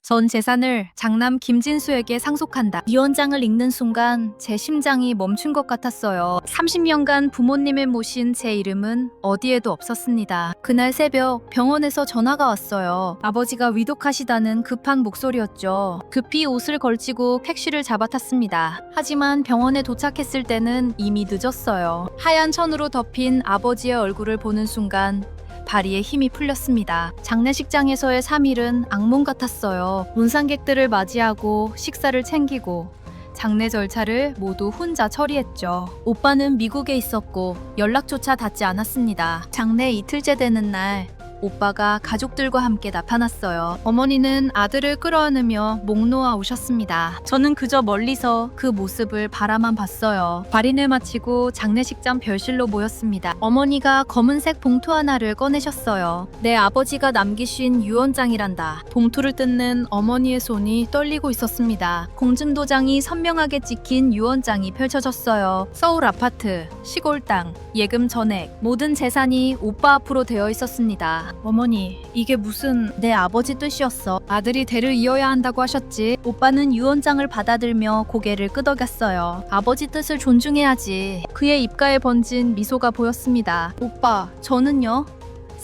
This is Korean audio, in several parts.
전 재산을 장남 김진수에게 상속한다. 유언장을 읽는 순간 제 심장이 멈춘 것 같았어요. 30년간 부모님을 모신 제 이름은 어디에도 없었습니다. 그날 새벽 병원에서 전화가 왔어요. 아버지가 위독하시다는 급한 목소리였죠. 급히 옷을 걸치고 택시를 잡아탔습니다. 하지만 병원에 도착했을 때는 이미 늦었어요. 하얀 천으로 덮인 아버지의 얼굴을 보는 순간 다리에 힘이 풀렸습니다. 장례식장에서의 3일은 악몽 같았어요. 문상객들을 맞이하고 식사를 챙기고 장례 절차를 모두 혼자 처리했죠. 오빠는 미국에 있었고 연락조차 닿지 않았습니다. 장례 이틀째 되는 날 오빠가 가족들과 함께 나타났어요. 어머니는 아들을 끌어안으며 목 놓아 오셨습니다. 저는 그저 멀리서 그 모습을 바라만 봤어요. 발인을 마치고 장례식장 별실로 모였습니다. 어머니가 검은색 봉투 하나를 꺼내셨어요. 내 아버지가 남기신 유언장이란다. 봉투를 뜯는 어머니의 손이 떨리고 있었습니다. 공증도장이 선명하게 찍힌 유언장이 펼쳐졌어요. 서울 아파트, 시골 땅, 예금 전액, 모든 재산이 오빠 앞으로 되어 있었습니다. 어머니, 이게 무슨 내 아버지 뜻이었어. 아들이 대를 이어야 한다고 하셨지. 오빠는 유언장을 받아들며 고개를 끄덕였어요. 아버지 뜻을 존중해야지. 그의 입가에 번진 미소가 보였습니다. 오빠, 저는요?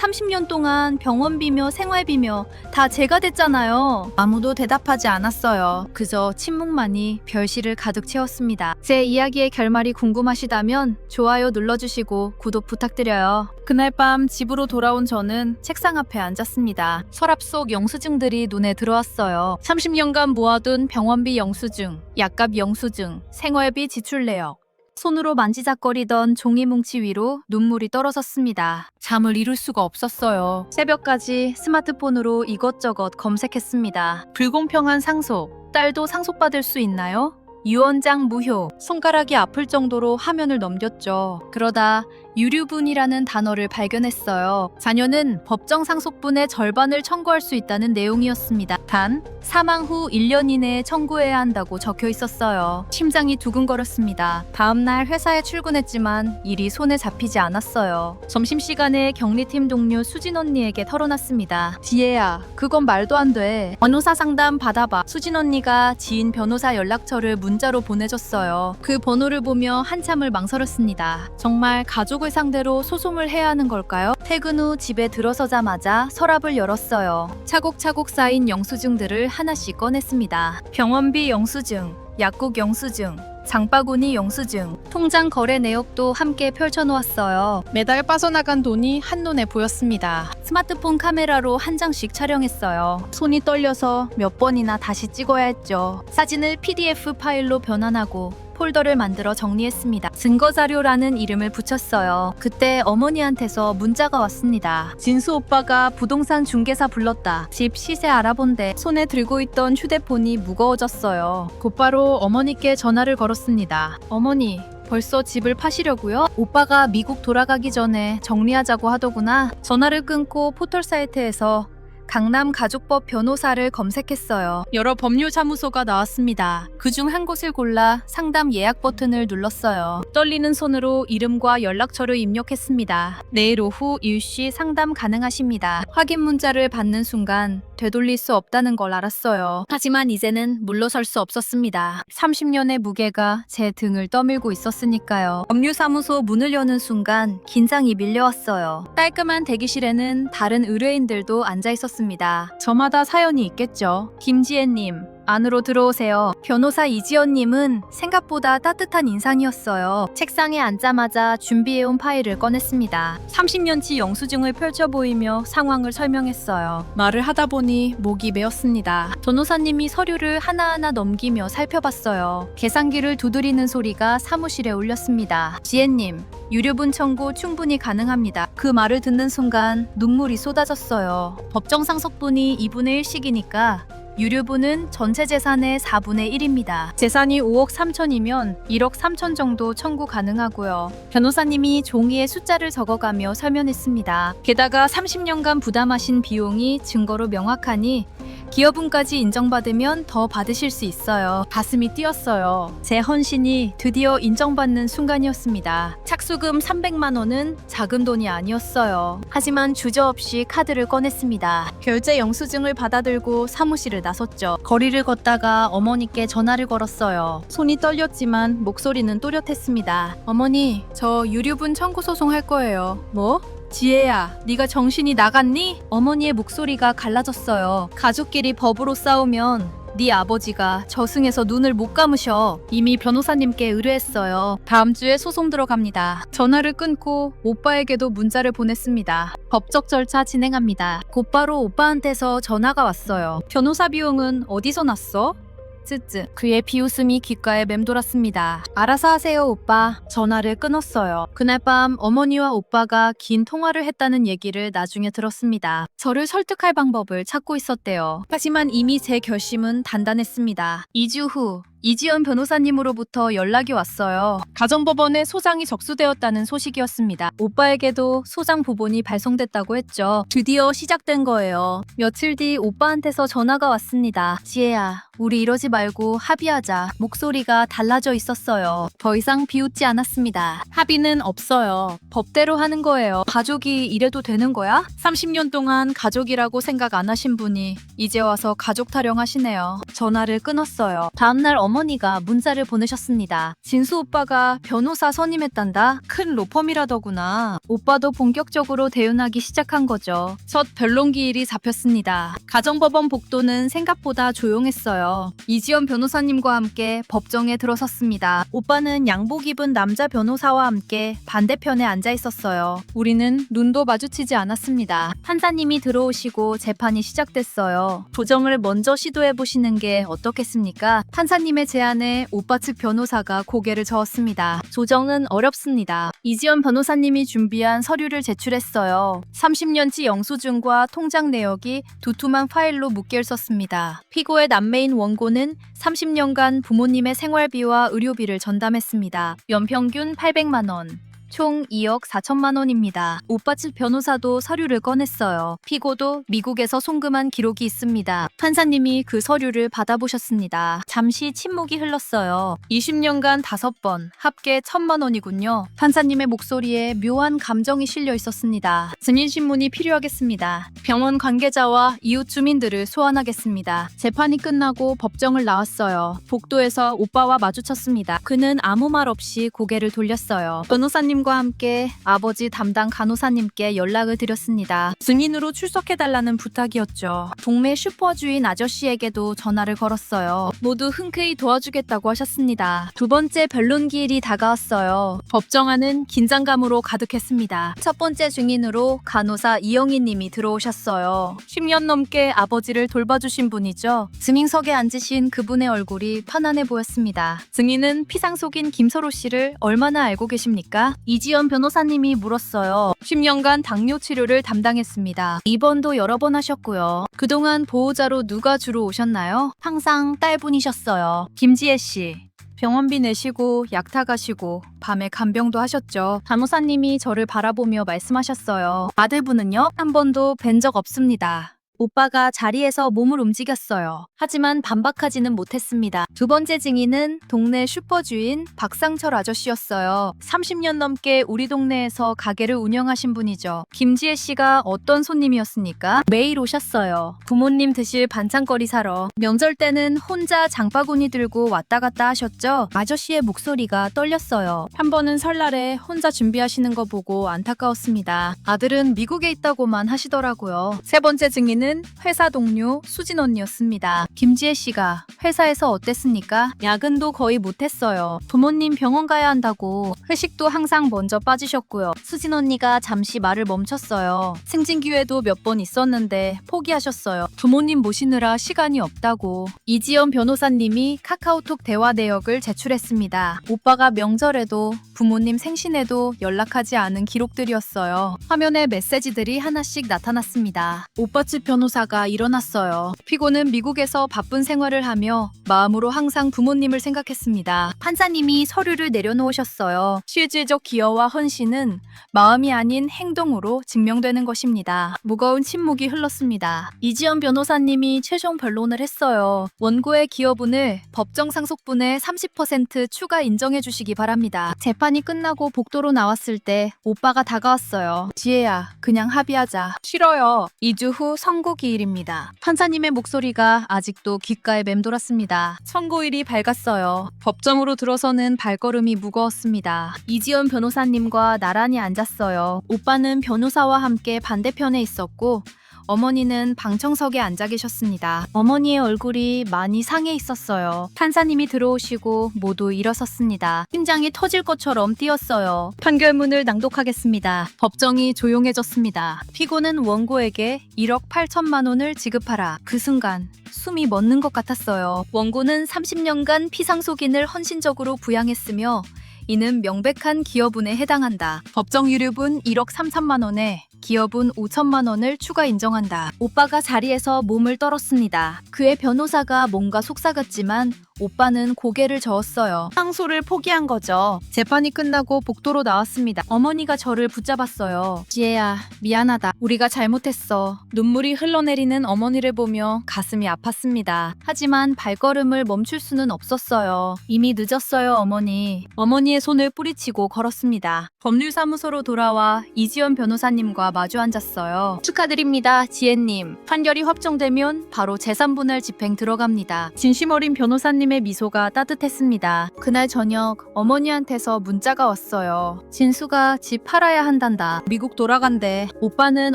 30년 동안 병원비며 생활비며 다 제가 됐잖아요. 아무도 대답하지 않았어요. 그저 침묵만이 별실을 가득 채웠습니다. 제 이야기의 결말이 궁금하시다면 좋아요 눌러주시고 구독 부탁드려요. 그날 밤 집으로 돌아온 저는 책상 앞에 앉았습니다. 서랍 속 영수증들이 눈에 들어왔어요. 30년간 모아둔 병원비 영수증, 약값 영수증, 생활비 지출 내역. 손으로 만지작거리던 종이 뭉치 위로 눈물이 떨어졌습니다. 잠을 이룰 수가 없었어요. 새벽까지 스마트폰으로 이것저것 검색했습니다. 불공평한 상속, 딸도 상속받을 수 있나요? 유언장 무효, 손가락이 아플 정도로 화면을 넘겼죠. 그러다 유류분이라는 단어를 발견했어요. 자녀는 법정 상속분의 절반을 청구할 수 있다는 내용이었습니다. 단, 사망 후 1년 이내에 청구해야 한다고 적혀 있었어요. 심장이 두근거렸습니다. 다음날 회사에 출근했지만 일이 손에 잡히지 않았어요. 점심시간에 격리팀 동료 수진 언니에게 털어놨습니다. 지혜야, 그건 말도 안 돼. 변호사 상담 받아봐. 수진 언니가 지인 변호사 연락처를 문자로 보내줬어요. 그 번호를 보며 한참을 망설였습니다. 정말 가족을 상대로 소송을 해야 하는 걸까요? 퇴근 후 집에 들어서자마자 서랍을 열었어요. 차곡차곡 쌓인 영수증들을 하나씩 꺼냈습니다. 병원비 영수증, 약국 영수증, 장바구니 영수증, 통장 거래 내역도 함께 펼쳐놓았어요. 매달 빠져나간 돈이 한눈에 보였습니다. 스마트폰 카메라로 한 장씩 촬영했어요. 손이 떨려서 몇 번이나 다시 찍어야 했죠. 사진을 PDF 파일로 변환하고 폴더를 만들어 정리했습니다. 증거자료라는 이름을 붙였어요. 그때 어머니한테서 문자가 왔습니다. 진수 오빠가 부동산 중개사 불렀다. 집 시세 알아본대. 손에 들고 있던 휴대폰이 무거워졌어요. 곧바로 어머니께 전화를 걸었습니다. 어머니, 벌써 집을 파시려고요? 오빠가 미국 돌아가기 전에 정리하자고 하더구나. 전화를 끊고 포털 사이트에서 강남 가족법 변호사를 검색했어요. 여러 법률사무소가 나왔습니다. 그중 한 곳을 골라 상담 예약 버튼을 눌렀어요. 떨리는 손으로 이름과 연락처를 입력했습니다. 내일 오후 10시 상담 가능하십니다. 확인 문자를 받는 순간 되돌릴 수 없다는 걸 알았어요. 하지만 이제는 물러설 수 없었습니다. 30년의 무게가 제 등을 떠밀고 있었으니까요. 법률사무소 문을 여는 순간 긴장이 밀려왔어요. 깔끔한 대기실에는 다른 의뢰인들도 앉아 있었습니다. 저마다 사연이 있겠죠. 김지혜님, 안으로 들어오세요. 변호사 이지연님은 생각보다 따뜻한 인상이었어요. 책상에 앉자마자 준비해온 파일을 꺼냈습니다. 30년치 영수증을 펼쳐 보이며 상황을 설명했어요. 말을 하다 보니 목이 메었습니다. 변호사님이 서류를 하나하나 넘기며 살펴봤어요. 계산기를 두드리는 소리가 사무실에 울렸습니다. 지혜님, 유류분 청구 충분히 가능합니다. 그 말을 듣는 순간 눈물이 쏟아졌어요. 법정 상속분이 2분의 1씩이니까 유류분은 전체 재산의 4분의 1입니다. 재산이 5억 3천이면 1억 3천 정도 청구 가능하고요. 변호사님이 종이에 숫자를 적어가며 설명했습니다. 게다가 30년간 부담하신 비용이 증거로 명확하니 기여분까지 인정받으면 더 받으실 수 있어요. 가슴이 뛰었어요. 제 헌신이 드디어 인정받는 순간이었습니다. 착수금 300만 원은 작은 돈이 아니었어요. 하지만 주저없이 카드를 꺼냈습니다. 결제 영수증을 받아들고 사무실을 나섰죠. 거리를 걷다가 어머니께 전화를 걸었어요. 손이 떨렸지만 목소리는 또렷했습니다. 어머니, 저 유류분 청구 소송할 거예요. 뭐? 지혜야, 네가 정신이 나갔니? 어머니의 목소리가 갈라졌어요. 가족끼리 법으로 싸우면 네 아버지가 저승에서 눈을 못 감으셔. 이미 변호사님께 의뢰했어요. 다음 주에 소송 들어갑니다. 전화를 끊고 오빠에게도 문자를 보냈습니다. 법적 절차 진행합니다. 곧바로 오빠한테서 전화가 왔어요. 변호사 비용은 어디서 났어? 쯔쯔. 그의 비웃음이 귓가에 맴돌았습니다. 알아서 하세요, 오빠. 전화를 끊었어요. 그날 밤 어머니와 오빠가 긴 통화를 했다는 얘기를 나중에 들었습니다. 저를 설득할 방법을 찾고 있었대요. 하지만 이미 제 결심은 단단했습니다. 2주 후 이지연 변호사님으로부터 연락이 왔어요. 가정법원에 소장이 접수되었다는 소식이었습니다. 오빠에게도 소장 부본이 발송됐다고 했죠. 드디어 시작된 거예요. 며칠 뒤 오빠한테서 전화가 왔습니다. 지혜야, 우리 이러지 말고 합의하자. 목소리가 달라져 있었어요. 더 이상 비웃지 않았습니다. 합의는 없어요. 법대로 하는 거예요. 가족이 이래도 되는 거야? 30년 동안 가족이라고 생각 안 하신 분이 이제 와서 가족 타령하시네요. 전화를 끊었어요. 다음날 어머니가 문자를 보내셨습니다. 진수 오빠가 변호사 선임했단다. 큰 로펌이라더구나. 오빠도 본격적으로 대응하기 시작한 거죠. 첫 변론기일이 잡혔습니다. 가정법원 복도는 생각보다 조용했어요. 이지연 변호사님과 함께 법정에 들어섰습니다. 오빠는 양복 입은 남자 변호사와 함께 반대편에 앉아 있었어요. 우리는 눈도 마주치지 않았습니다. 판사님이 들어오시고 재판이 시작됐어요. 조정을 먼저 시도해 보시는 게 어떻겠습니까? 판사님의 제안에 오빠 측 변호사가 고개를 저었습니다. 조정은 어렵습니다. 이지연 변호사님이 준비한 서류를 제출했어요. 30년치 영수증과 통장 내역이 두툼한 파일로 묶여 있었습니다. 피고의 남매인 원고는 30년간 부모님의 생활비와 의료비를 전담했습니다. 연평균 800만 원. 총 2억 4천만 원입니다. 오빠 측 변호사도 서류를 꺼냈어요. 피고도 미국에서 송금한 기록이 있습니다. 판사님이 그 서류를 받아보셨습니다. 잠시 침묵이 흘렀어요. 20년간 5번, 합계 1,000만 원이군요. 판사님의 목소리에 묘한 감정이 실려 있었습니다. 증인신문이 필요하겠습니다. 병원 관계자와 이웃 주민들을 소환하겠습니다. 재판이 끝나고 법정을 나왔어요. 복도에서 오빠와 마주쳤습니다. 그는 아무 말 없이 고개를 돌렸어요. 변호사님 과 함께 아버지 담당 간호사님께 연락을 드렸습니다. 증인으로 출석해달라는 부탁이었죠. 동네 슈퍼주인 아저씨에게도 전화를 걸었어요. 모두 흔쾌히 도와주겠다고 하셨습니다. 두 번째 변론기일이 다가왔어요. 법정 안은 긴장감으로 가득했습니다. 첫 번째 증인으로 간호사 이영희 님이 들어오셨어요. 10년 넘게 아버지를 돌봐주신 분이죠. 증인석에 앉으신 그분의 얼굴이 편안해 보였습니다. 증인은 피상 속인 김서로 씨를 얼마나 알고 계십니까? 이지연 변호사님이 물었어요. 10년간 당뇨 치료를 담당했습니다. 입원도 여러 번 하셨고요. 그동안 보호자로 누가 주로 오셨나요? 항상 딸분이셨어요. 김지혜 씨. 병원비 내시고 약 타가시고 밤에 간병도 하셨죠. 간호사님이 저를 바라보며 말씀하셨어요. 아들분은요? 한 번도 뵌 적 없습니다. 오빠가 자리에서 몸을 움직였어요. 하지만 반박하지는 못했습니다. 두 번째 증인은 동네 슈퍼주인 박상철 아저씨였어요. 30년 넘게 우리 동네에서 가게를 운영하신 분이죠. 김지혜 씨가 어떤 손님이었습니까? 매일 오셨어요. 부모님 드실 반찬거리 사러. 명절 때는 혼자 장바구니 들고 왔다 갔다 하셨죠. 아저씨의 목소리가 떨렸어요. 한 번은 설날에 혼자 준비하시는 거 보고 안타까웠습니다. 아들은 미국에 있다고만 하시더라고요. 세 번째 증인은 회사 동료 수진 언니였습니다. 김지혜 씨가 회사에서 어땠습니까? 야근도 거의 못했어요. 부모님 병원 가야 한다고 회식도 항상 먼저 빠지셨고요. 수진 언니가 잠시 말을 멈췄어요. 승진 기회도 몇 번 있었는데 포기하셨어요. 부모님 모시느라 시간이 없다고. 이지연 변호사님이 카카오톡 대화 내역을 제출했습니다. 오빠가 명절에도 부모님 생신에도 연락하지 않은 기록들이었어요. 화면에 메시지들이 하나씩 나타났습니다. 오빠 측 변호사님이 변호사가 일어났어요. 피고는 미국에서 바쁜 생활을 하며 마음으로 항상 부모님을 생각했습니다. 판사님이 서류를 내려놓으셨어요. 실질적 기여와 헌신은 마음이 아닌 행동으로 증명되는 것입니다. 무거운 침묵이 흘렀습니다. 이지연 변호사님이 최종 변론을 했어요. 원고의 기여분을 법정 상속분의 30% 추가 인정해 주시기 바랍니다. 재판이 끝나고 복도로 나왔을 때 오빠가 다가왔어요. 지혜야, 그냥 합의하자. 싫어요. 2주 후 선고기일입니다. 판사님의 목소리가 아직도 귓가에 맴돌았습니다. 선고일이 밝았어요. 법정으로 들어서는 발걸음이 무거웠습니다. 이지연 변호사님과 나란히 앉았어요. 오빠는 변호사와 함께 반대편에 있었고 어머니는 방청석에 앉아 계셨습니다. 어머니의 얼굴이 많이 상해 있었어요. 판사님이 들어오시고 모두 일어섰습니다. 심장이 터질 것처럼 뛰었어요. 판결문을 낭독하겠습니다. 법정이 조용해졌습니다. 피고는 원고에게 1억 8천만 원을 지급하라. 그 순간 숨이 멎는 것 같았어요. 원고는 30년간 피상속인을 헌신적으로 부양했으며 이는 명백한 기여분에 해당한다. 법정 유류분 1억 3천만 원에 기여분 5천만 원을 추가 인정한다. 오빠가 자리에서 몸을 떨었습니다. 그의 변호사가 뭔가 속삭였지만 오빠는 고개를 저었어요. 상소를 포기한 거죠. 재판이 끝나고 복도로 나왔습니다. 어머니가 저를 붙잡았어요. 지혜야, 미안하다. 우리가 잘못했어. 눈물이 흘러내리는 어머니를 보며 가슴이 아팠습니다. 하지만 발걸음을 멈출 수는 없었어요. 이미 늦었어요, 어머니. 어머니의 손을 뿌리치고 걸었습니다. 법률사무소로 돌아와 이지연 변호사님과 마주 앉았어요. 축하드립니다, 지혜님. 판결이 확정되면 바로 재산분할 집행 들어갑니다. 진심 어린 변호사님의 미소가 따뜻했습니다. 그날 저녁 어머니한테서 문자가 왔어요. 진수가 집 팔아야 한단다. 미국 돌아간대. 오빠는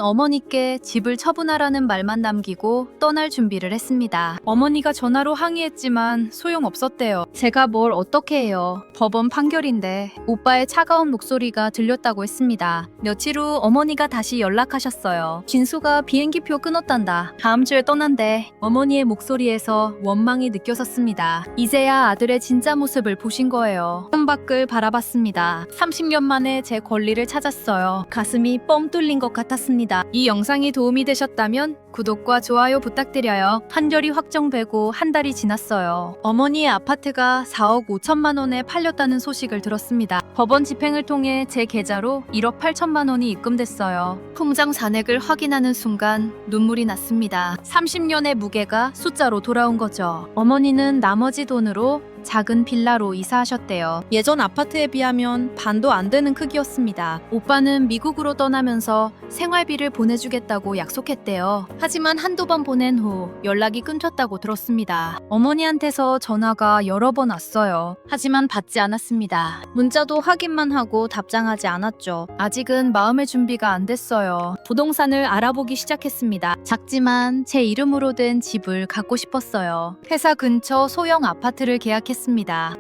어머니께 집을 처분하라는 말만 남기고 떠날 준비를 했습니다. 어머니가 전화로 항의했지만 소용없었대요. 제가 뭘 어떻게 해요. 법원 판결인데. 오빠의 차가운 목소리가 들렸다고 했습니다. 며칠 후 어머니가 다시 연락하셨어요. 진수가 비행기표 끊었단다. 다음 주에 떠난대. 어머니의 목소리에서 원망이 느껴졌습니다. 이제야 아들의 진짜 모습을 보신 거예요. 창밖을 바라봤습니다. 30년 만에 제 권리를 찾았어요. 가슴이 뻥 뚫린 것 같았습니다. 이 영상이 도움이 되셨다면 구독과 좋아요 부탁드려요. 판결이 확정되고 한 달이 지났어요. 어머니의 아파트가 4억 5천만 원에 팔렸다는 소식을 들었습니다. 법원 집행을 통해 제 계좌로 1억 8천만 원이 입금됐어요. 통장 잔액을 확인하는 순간 눈물이 났습니다. 30년의 무게가 숫자로 돌아온 거죠. 어머니는 나머지 돈으로 작은 빌라로 이사하셨대요. 예전 아파트에 비하면 반도 안 되는 크기였습니다. 오빠는 미국으로 떠나면서 생활비를 보내주겠다고 약속했대요. 하지만 한두 번 보낸 후 연락이 끊겼다고 들었습니다. 어머니한테서 전화가 여러 번 왔어요. 하지만 받지 않았습니다. 문자도 확인만 하고 답장하지 않았죠. 아직은 마음의 준비가 안 됐어요. 부동산을 알아보기 시작했습니다. 작지만 제 이름으로 된 집을 갖고 싶었어요. 회사 근처 소형 아파트를 계약했습니다.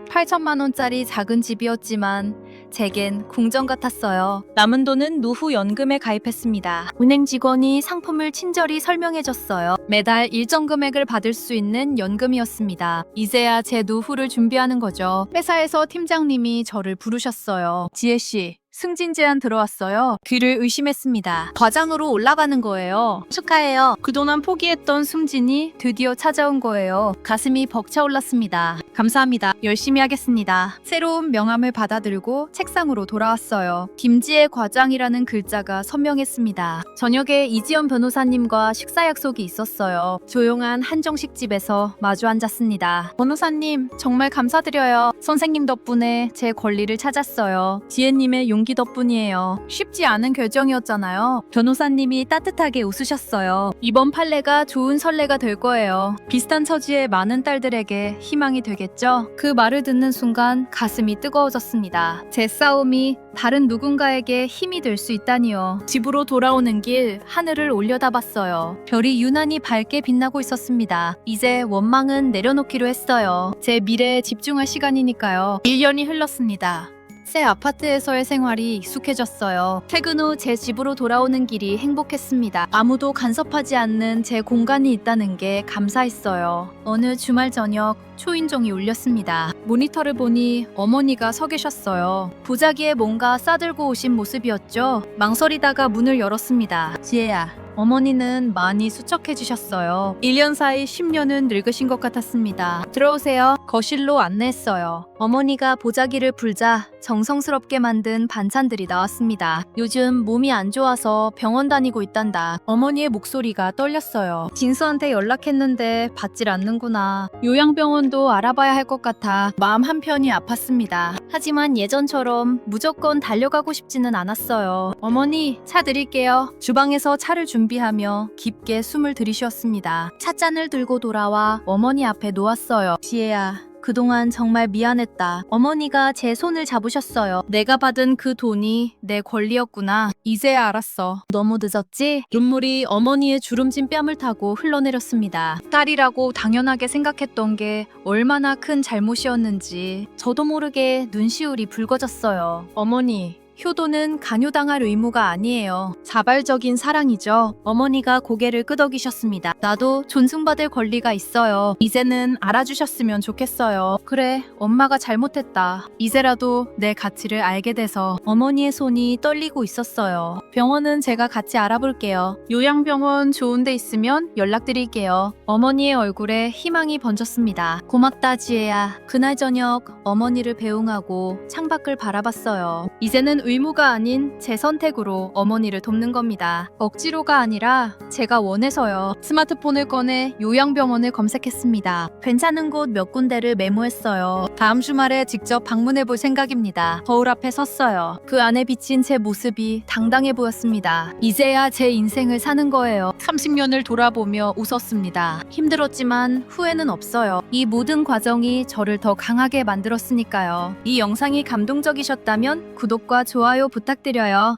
8천만 원짜리 작은 집이었지만 제겐 궁전 같았어요. 남은 돈은 노후 연금에 가입했습니다. 은행 직원이 상품을 친절히 설명해줬어요. 매달 일정 금액을 받을 수 있는 연금이었습니다. 이제야 제 노후를 준비하는 거죠. 회사에서 팀장님이 저를 부르셨어요. 지혜씨, 승진 제안 들어왔어요. 귀를 의심했습니다. 과장으로 올라가는 거예요. 축하해요. 그동안 포기했던 승진이 드디어 찾아온 거예요. 가슴이 벅차올랐습니다. 감사합니다. 열심히 하겠습니다. 새로운 명함을 받아들고 책상으로 돌아왔어요. 김지혜 과장이라는 글자가 선명했습니다. 저녁에 이지연 변호사님과 식사 약속이 있었어요. 조용한 한정식 집에서 마주 앉았습니다. 변호사님, 정말 감사드려요. 선생님 덕분에 제 권리를 찾았어요. 지혜님의 용기 덕분이에요. 쉽지 않은 결정이었잖아요. 변호사님이 따뜻하게 웃으셨어요. 이번 판례가 좋은 선례가 될 거예요. 비슷한 처지의 많은 딸들에게 희망이 되겠죠? 그 말을 듣는 순간 가슴이 뜨거워졌습니다. 제 싸움이 다른 누군가에게 힘이 될 수 있다니요. 집으로 돌아오는 길 하늘을 올려다봤어요. 별이 유난히 밝게 빛나고 있었습니다. 이제 원망은 내려놓기로 했어요. 제 미래에 집중할 시간이니까요. 1년이 흘렀습니다. 새 아파트에서의 생활이 익숙해졌어요. 퇴근 후 제 집으로 돌아오는 길이 행복했습니다. 아무도 간섭하지 않는 제 공간이 있다는 게 감사했어요. 어느 주말 저녁 초인종이 울렸습니다. 모니터를 보니 어머니가 서 계셨어요. 보자기에 뭔가 싸들고 오신 모습이었죠. 망설이다가 문을 열었습니다. 지혜야, 어머니는 많이 수척해지셨어요. 1년 사이 10년은 늙으신 것 같았습니다. 들어오세요. 거실로 안내했어요. 어머니가 보자기를 불자 정성스럽게 만든 반찬들이 나왔습니다. 요즘 몸이 안 좋아서 병원 다니고 있단다. 어머니의 목소리가 떨렸어요. 진수한테 연락했는데 받질 않는구나. 요양병원도 알아봐야 할 것 같아 마음 한편이 아팠습니다. 하지만 예전처럼 무조건 달려가고 싶지는 않았어요. 어머니, 차 드릴게요. 주방에서 차를 준비하며 깊게 숨을 들이쉬었습니다. 찻잔을 들고 돌아와 어머니 앞에 놓았어요. 지혜야, 그동안 정말 미안했다. 어머니가 제 손을 잡으셨어요. 내가 받은 그 돈이 내 권리였구나. 이제야 알았어. 너무 늦었지? 눈물이 어머니의 주름진 뺨을 타고 흘러내렸습니다. 딸이라고 당연하게 생각했던 게 얼마나 큰 잘못이었는지 저도 모르게 눈시울이 붉어졌어요. 어머니, 효도는 강요당할 의무가 아니에요. 자발적인 사랑이죠. 어머니가 고개를 끄덕이셨습니다. 나도 존중받을 권리가 있어요. 이제는 알아주셨으면 좋겠어요. 그래, 엄마가 잘못했다. 이제라도 내 가치를 알게 돼서. 어머니의 손이 떨리고 있었어요. 병원은 제가 같이 알아볼게요. 요양병원 좋은 데 있으면 연락드릴게요. 어머니의 얼굴에 희망이 번졌습니다. 고맙다, 지혜야. 그날 저녁 어머니를 배웅하고 창밖을 바라봤어요. 이제는 의무가 아닌 제 선택으로 어머니를 돕는 겁니다. 억지로가 아니라 제가 원해서요. 스마트폰을 꺼내 요양병원을 검색했습니다. 괜찮은 곳 몇 군데를 메모했어요. 다음 주말에 직접 방문해 볼 생각입니다. 거울 앞에 섰어요. 그 안에 비친 제 모습이 당당해 보였습니다. 이제야 제 인생을 사는 거예요. 30년을 돌아보며 웃었습니다. 힘들었지만 후회는 없어요. 이 모든 과정이 저를 더 강하게 만들었으니까요. 이 영상이 감동적이셨다면 구독과 좋아요 부탁드려요.